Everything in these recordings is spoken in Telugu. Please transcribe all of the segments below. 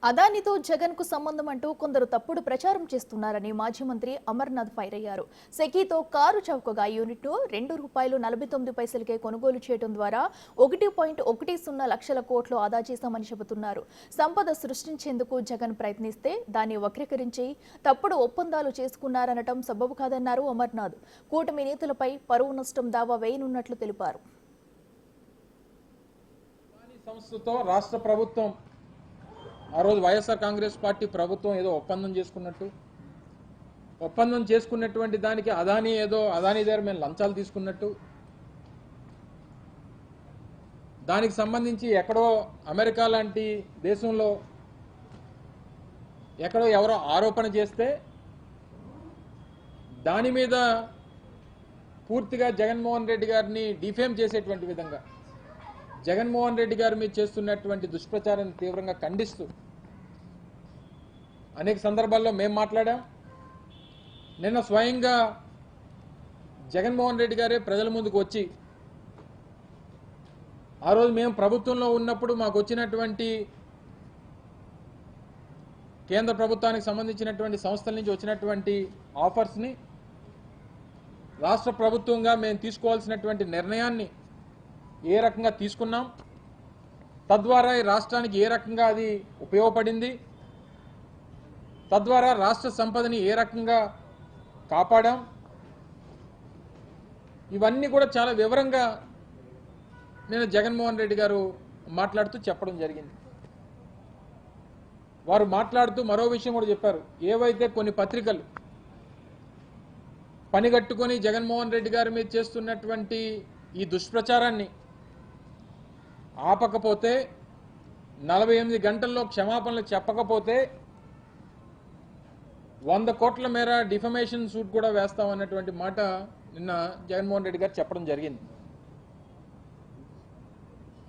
అదానితో జగన్ కు సంబంధం అంటూ కొందరు తప్పుడు ప్రచారం చేస్తున్నారని మాజీ మంత్రి అమర్నాథ్ ఫైర్ అయ్యారు. సెకీతో కారు చౌకగా యూనిట్ ₹2.49కే కొనుగోలు చేయడం ద్వారా 1.10 లక్షల కోట్లు ఆదా చేశామని చెబుతున్నారు. సంపద సృష్టించేందుకు జగన్ ప్రయత్నిస్తే దాన్ని వక్రీకరించి తప్పుడు ఒప్పందాలు చేసుకున్నారనటం సబబు కాదన్నారు అమర్నాథ్. కూటమి నేతలపై పరువు నష్టం దావా వేయనున్నట్లు తెలిపారు. సంస్థతో రాష్ట్ర ప్రభుత్వం ఆ రోజు వైఎస్ఆర్ కాంగ్రెస్ పార్టీ ప్రభుత్వం ఏదో ఒప్పందం చేసుకున్నటువంటి దానికి అదానీ దగ్గర మేము లంచాలు తీసుకున్నట్టు, దానికి సంబంధించి ఎక్కడో అమెరికా లాంటి దేశంలో ఎక్కడో ఎవరో ఆరోపణ చేస్తే దాని మీద పూర్తిగా జగన్మోహన్ రెడ్డి గారిని డిఫేమ్ చేసేటువంటి విధంగా జగన్మోహన్ రెడ్డి గారి మీద చేస్తున్నటువంటి దుష్ప్రచారాన్ని తీవ్రంగా ఖండిస్తూ అనేక సందర్భాల్లో మేము మాట్లాడాం. నిన్న స్వయంగా జగన్మోహన్ రెడ్డి గారే ప్రజల ముందుకు వచ్చి ఆ రోజు మేము ప్రభుత్వంలో ఉన్నప్పుడు మాకు వచ్చినటువంటి కేంద్ర ప్రభుత్వానికి సంబంధించినటువంటి సంస్థల నుంచి వచ్చినటువంటి ఆఫర్స్ని రాష్ట్ర ప్రభుత్వంగా మేము తీసుకోవాల్సినటువంటి నిర్ణయాన్ని ఏ రకంగా తీసుకున్నాం, తద్వారా ఈ రాష్ట్రానికి ఏ రకంగా అది ఉపయోగపడింది, తద్వారా రాష్ట్ర సంపదని ఏ రకంగా కాపాడాం, ఇవన్నీ కూడా చాలా వివరంగా నేను జగన్మోహన్ రెడ్డి గారు మాట్లాడుతూ చెప్పడం జరిగింది. వారు మాట్లాడుతూ మరో విషయం కూడా చెప్పారు. ఏవైతే కొన్ని పత్రికలు పనిగట్టుకొని జగన్మోహన్ రెడ్డి గారి మీద చేస్తున్నటువంటి ఈ దుష్ప్రచారాన్ని ఆపకపోతే, 48 గంటల్లో క్షమాపణలు చెప్పకపోతే 100 కోట్ల మేర డిఫమేషన్ సూట్ కూడా వేస్తామన్నటువంటి మాట నిన్న జగన్మోహన్ రెడ్డి గారు చెప్పడం జరిగింది.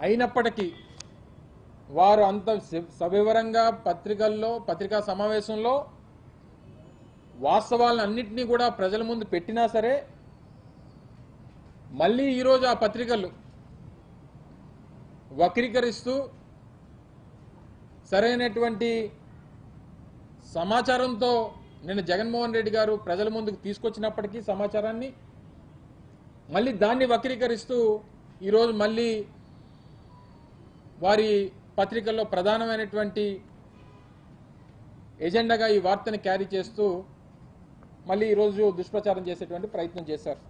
అయినప్పటికీ వారు అంత సవివరంగా పత్రికా సమావేశంలో వాస్తవాలను అన్నింటినీ కూడా ప్రజల ముందు పెట్టినా సరే, మళ్ళీ ఈరోజు ఆ పత్రికలు వక్రీకరిస్తూ సరైనటువంటి సమాచారంతో నిన్న జగన్మోహన్ రెడ్డి గారు ప్రజల ముందుకు తీసుకొచ్చినప్పటికీ సమాచారాన్ని మళ్ళీ దాన్ని వక్రీకరిస్తూ ఈరోజు మళ్ళీ వారి పత్రికల్లో ప్రధానమైనటువంటి ఎజెండాగా ఈ వార్తని క్యారీ చేస్తూ మళ్ళీ ఈరోజు దుష్ప్రచారం చేసేటువంటి ప్రయత్నం చేశారు.